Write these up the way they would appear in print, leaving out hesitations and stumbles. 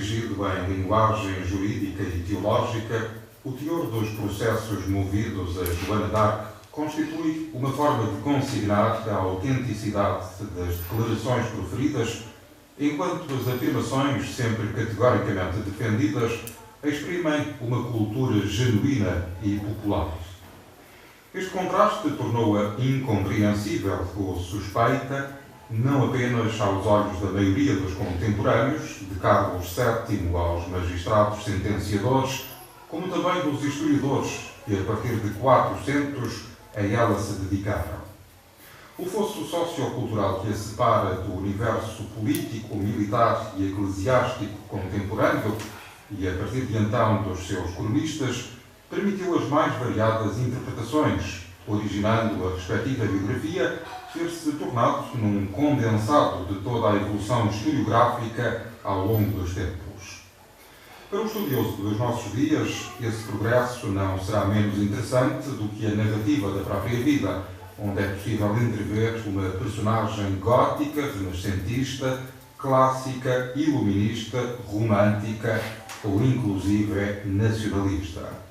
corrigido em linguagem jurídica e teológica, o teor dos processos movidos a Joana d'Arc constitui uma forma de consignar a autenticidade das declarações proferidas, enquanto as afirmações, sempre categoricamente defendidas, exprimem uma cultura genuína e popular. Este contraste tornou-a incompreensível ou suspeita, não apenas aos olhos da maioria dos contemporâneos, de Carlos VII aos magistrados sentenciadores, como também dos historiadores que, a partir de 400, a ela se dedicaram. O fosso sociocultural que a separa do universo político, militar e eclesiástico contemporâneo, e a partir de então dos seus cronistas, permitiu as mais variadas interpretações, originando a respectiva biografia ter-se tornado num condensado de toda a evolução historiográfica ao longo dos tempos. Para o estudioso dos nossos dias, esse progresso não será menos interessante do que a narrativa da própria vida, onde é possível entrever uma personagem gótica, renascentista, clássica, iluminista, romântica ou inclusive nacionalista.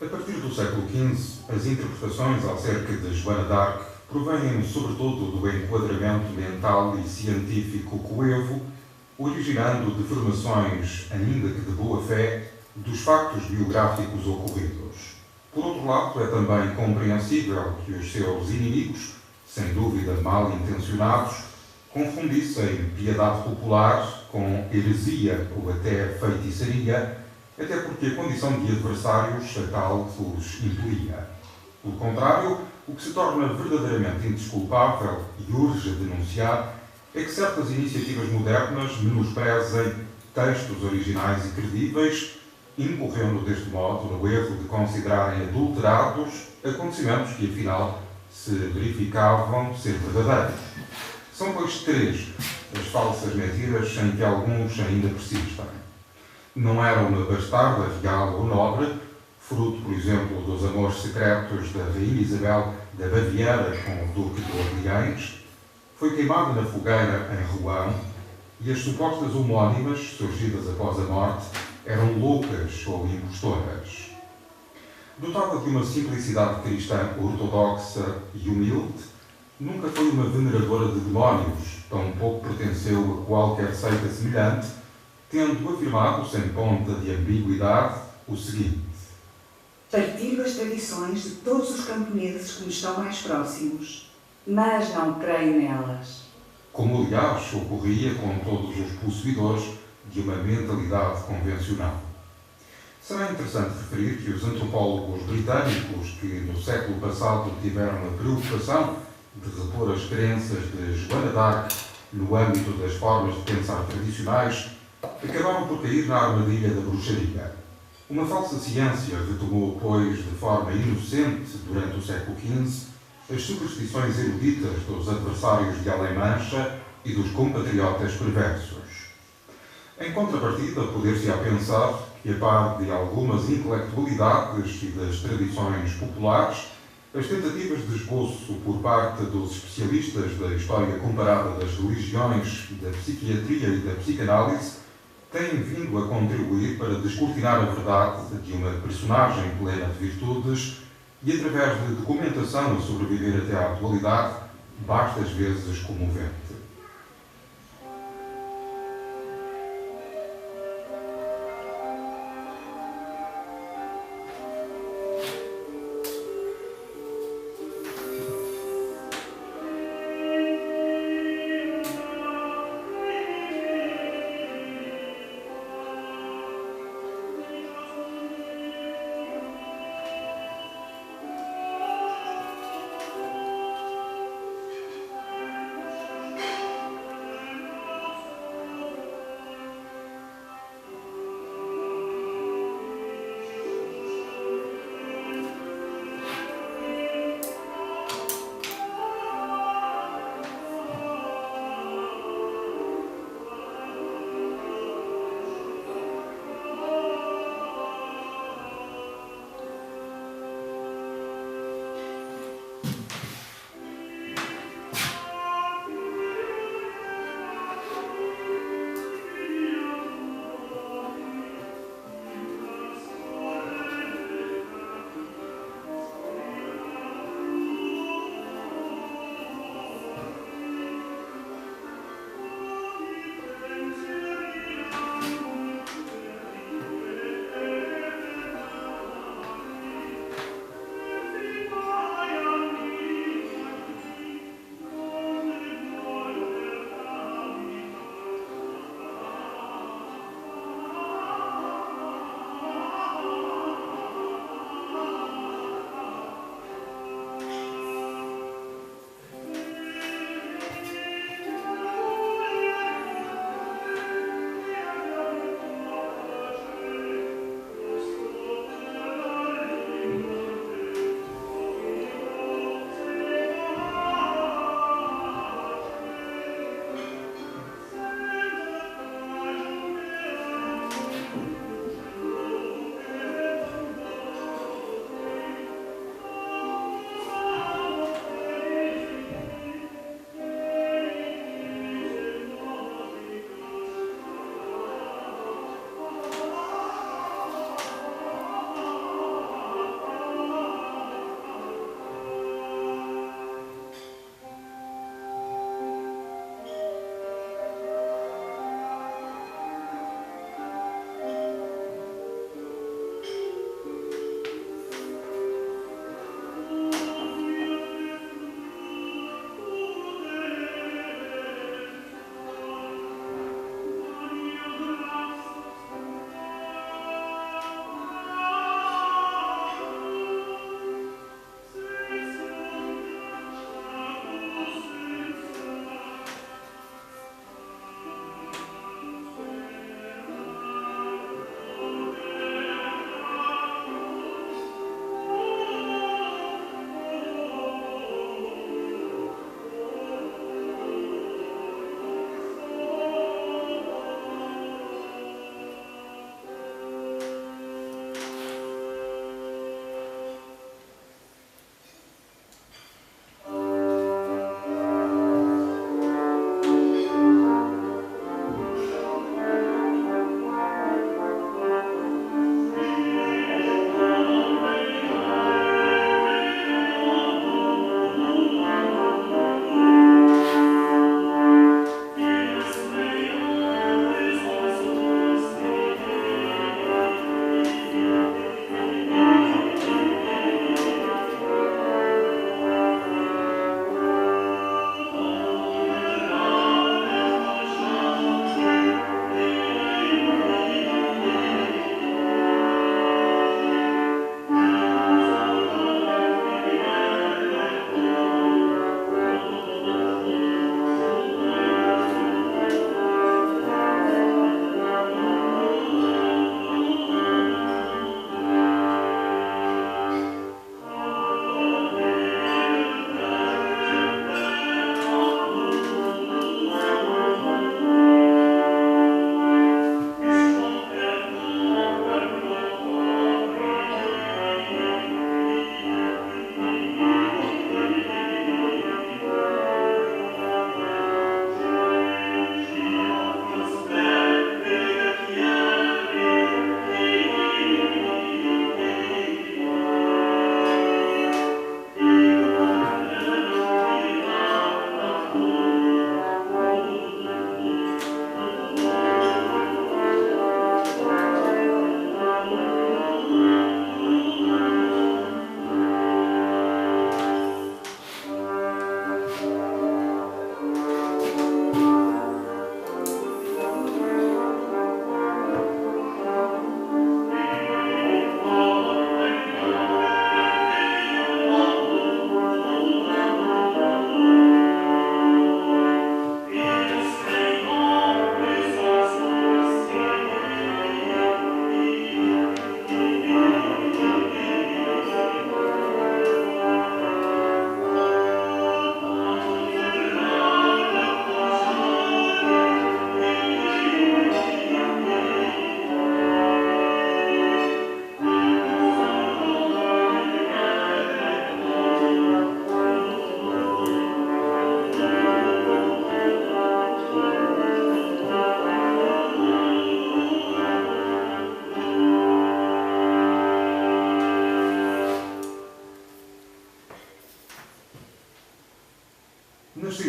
A partir do século XV, as interpretações acerca de Joana d'Arc provêm sobretudo do enquadramento mental e científico coevo, originando deformações, ainda que de boa fé, dos factos biográficos ocorridos. Por outro lado, é também compreensível que os seus inimigos, sem dúvida mal intencionados, confundissem piedade popular com heresia ou até feitiçaria, até porque a condição de adversários a tal os impelia. Pelo contrário, o que se torna verdadeiramente indesculpável e urge denunciar é que certas iniciativas modernas menosprezem textos originais e credíveis, incorrendo deste modo no erro de considerarem adulterados acontecimentos que, afinal, se verificavam ser verdadeiros. São, pois, três as falsas mentiras em que alguns ainda persistem. Não era uma bastarda real ou nobre, fruto, por exemplo, dos amores secretos da Rainha Isabel da Baviera com o Duque de Orleans, foi queimada na fogueira em Rouen e as supostas homónimas, surgidas após a morte, eram loucas ou impostoras. Dotada de uma simplicidade cristã ortodoxa e humilde, nunca foi uma veneradora de demónios, tampouco pertenceu a qualquer seita semelhante, tendo afirmado, sem ponta de ambiguidade, o seguinte: partilho as tradições de todos os camponeses que me estão mais próximos, mas não creio nelas. Como, aliás, ocorria com todos os possuidores de uma mentalidade convencional. Será interessante referir que os antropólogos britânicos que no século passado tiveram a preocupação de repor as crenças de Joana d'Arc no âmbito das formas de pensar tradicionais acabaram por cair na armadilha da bruxaria. Uma falsa ciência retomou, pois, de forma inocente, durante o século XV, as superstições eruditas dos adversários de Além-Mancha e dos compatriotas perversos. Em contrapartida, poder-se-á pensar que, a par de algumas intelectualidades e das tradições populares, as tentativas de esboço por parte dos especialistas da história comparada das religiões, da psiquiatria e da psicanálise têm vindo a contribuir para descortinar a verdade de uma personagem plena de virtudes e, através de documentação a sobreviver até à atualidade, basta às vezes comovente.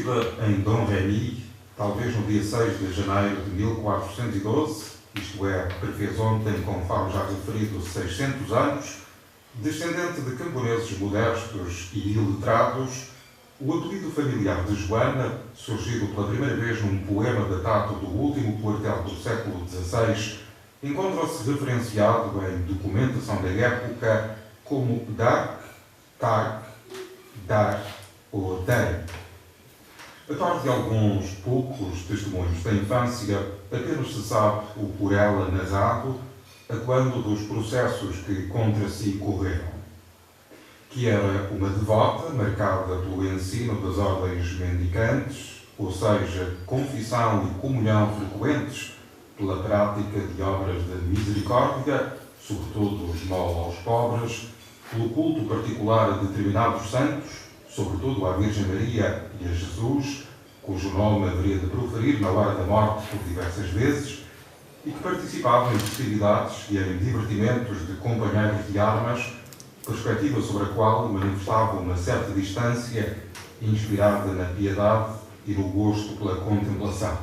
Nascida em Dom Remy, talvez no dia 6 de janeiro de 1412, isto é, prefez ontem, conforme já referido, 600 anos, descendente de camponeses modestos e iletrados, o apelido familiar de Joana, surgido pela primeira vez num poema datado do último quartel do século XVI, encontra-se referenciado em documentação da época como Dark, Tark, Dar ou Dei. A par de alguns poucos testemunhos da infância, apenas se sabe o por ela narrado, a quando dos processos que contra si correram. Que era uma devota marcada pelo ensino das ordens mendicantes, ou seja, confissão e comunhão frequentes, pela prática de obras de misericórdia, sobretudo esmola aos pobres, pelo culto particular a determinados santos, sobretudo à Virgem Maria e a Jesus, cujo nome haveria de proferir na hora da morte por diversas vezes, e que participavam em festividades e em divertimentos de companheiros de armas, perspectiva sobre a qual manifestava uma certa distância, inspirada na piedade e no gosto pela contemplação.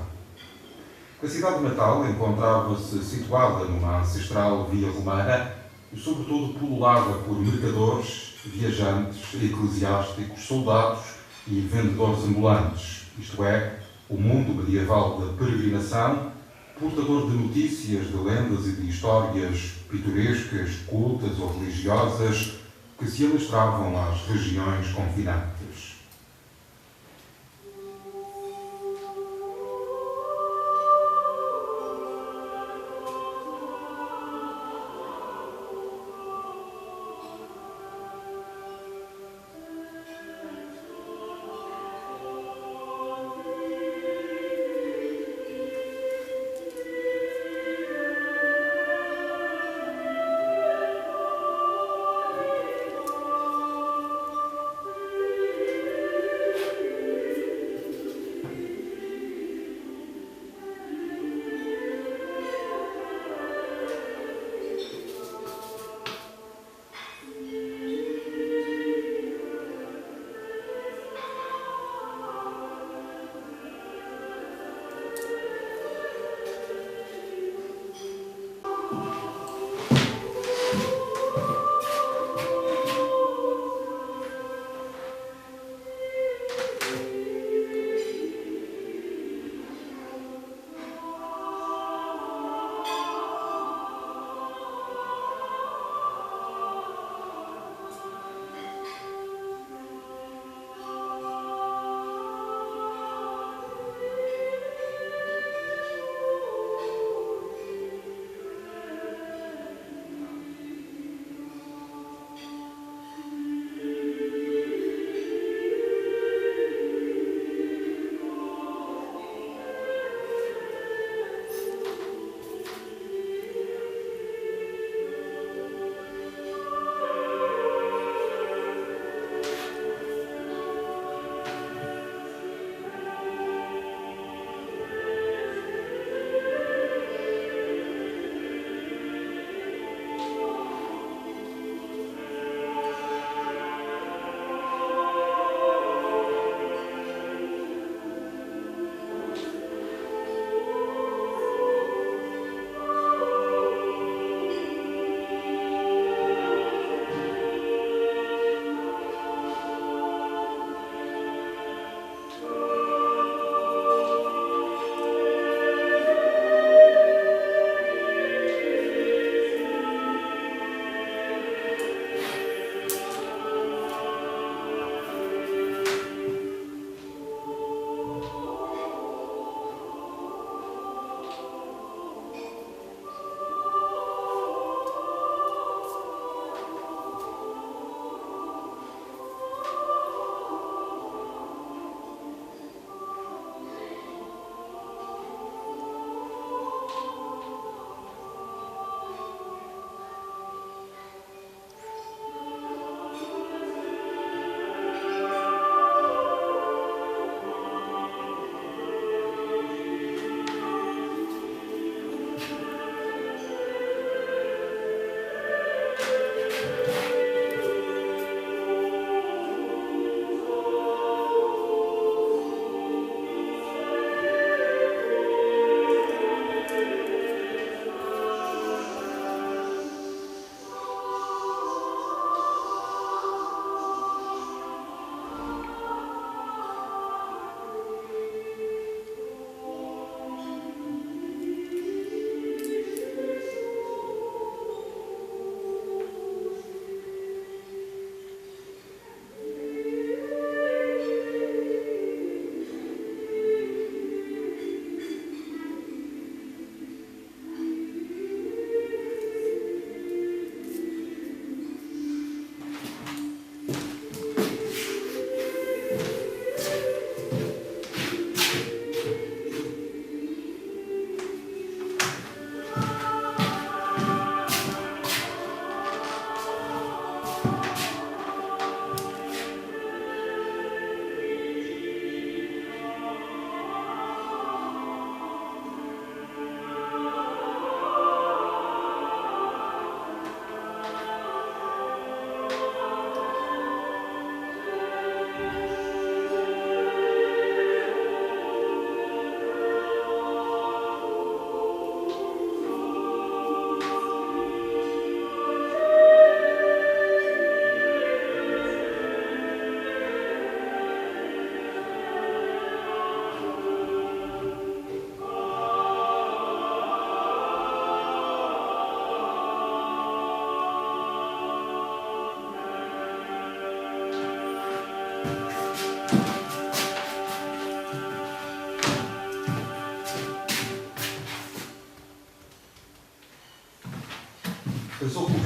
A cidade natal encontrava-se situada numa ancestral via romana e, sobretudo, pululada por mercadores, viajantes, eclesiásticos, soldados e vendedores ambulantes, isto é, o mundo medieval da peregrinação, portador de notícias, de lendas e de histórias pitorescas, cultas ou religiosas que se alastravam às regiões confinantes.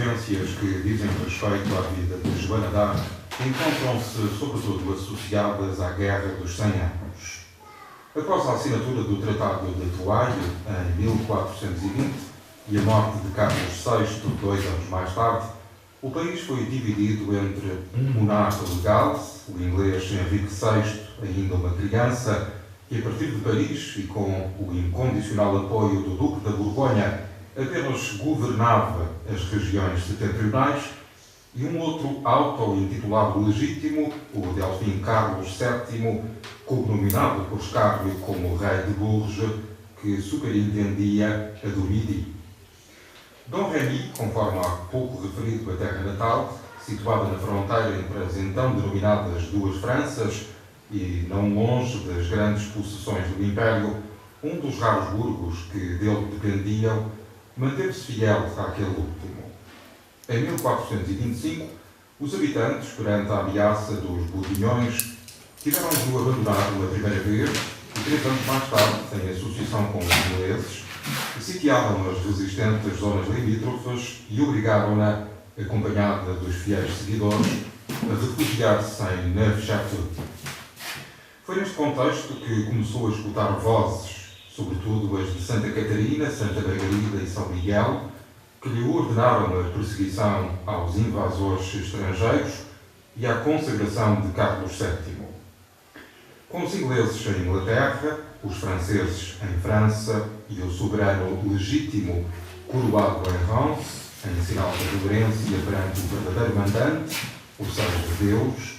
divergências que dizem respeito à vida de Joana d'Arc encontram-se, sobretudo, associadas à Guerra dos 100 Anos. Após a assinatura do Tratado de Troyes, em 1420, e a morte de Carlos VI, 2 anos mais tarde, o país foi dividido entre um monarca legal, o inglês Henrique VI, ainda uma criança, que a partir de Paris e com o incondicional apoio do Duque da Borgonha apenas governava as regiões setentrionais, e um outro auto-intitulado legítimo, o Delfim Carlos VII, cognominado por Scarpio como Rei de Bourges, que superintendia a do Midi. Dom Remy, conforme há pouco referido a terra natal, situada na fronteira entre as então denominadas Duas Franças e não longe das grandes possessões do Império, um dos raros burgos que dele dependiam, manteve-se fiel àquele último. Em 1425, os habitantes, perante a ameaça dos bourguignões, tiveram de o abandonar uma primeira vez e 3 anos mais tarde, em associação com os ingleses, sitiaram as resistentes zonas limítrofes e obrigaram-na, acompanhada dos fiéis seguidores, a refugiar-se em Neufchâteau. Foi neste contexto que começou a escutar vozes, sobretudo as de Santa Catarina, Santa Margarida e São Miguel, que lhe ordenaram a perseguição aos invasores estrangeiros e a consagração de Carlos VII. Com os ingleses em Inglaterra, os franceses em França e o soberano legítimo coroado em Reims, em sinal de reverência perante o verdadeiro mandante, ou seja, Deus,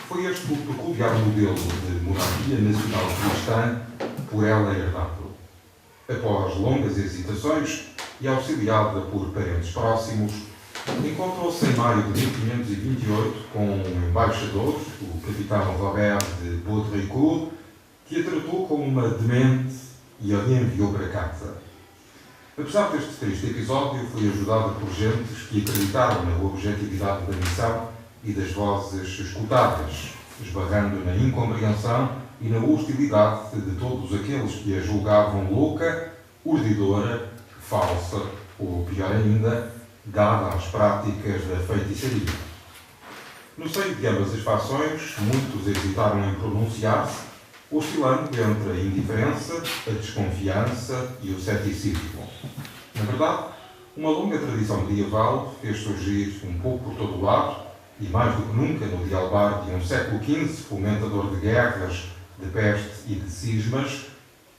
foi este o peculiar modelo de monarquia nacional cristã por ela herdado. Após longas hesitações e auxiliada por parentes próximos, encontrou-se em maio de 1528 com um embaixador, o capitão Robert de Baudricourt, que a tratou como uma demente e a enviou para casa. Apesar deste triste episódio, foi ajudada por gentes que acreditaram na objetividade da missão e das vozes escutadas, esbarrando na incompreensão e na hostilidade de todos aqueles que a julgavam louca, urdidora, falsa ou, pior ainda, dada às práticas da feitiçaria. No seio de ambas as fações, muitos hesitaram em pronunciar-se, oscilando entre a indiferença, a desconfiança e o ceticismo. Na verdade, uma longa tradição medieval fez surgir, um pouco por todo o lado, e mais do que nunca no dialbar de um século XV, fomentador de guerras, de peste e de cismas,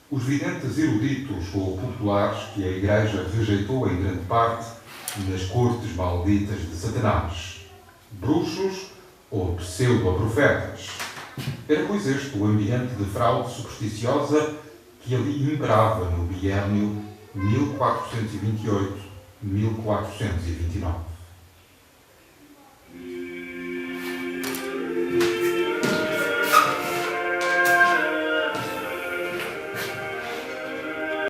os videntes eruditos ou populares que a Igreja rejeitou em grande parte nas cortes malditas de Satanás, bruxos ou pseudo-profetas. Era, pois, este o ambiente de fraude supersticiosa que ali imperava no biênio 1428-1429.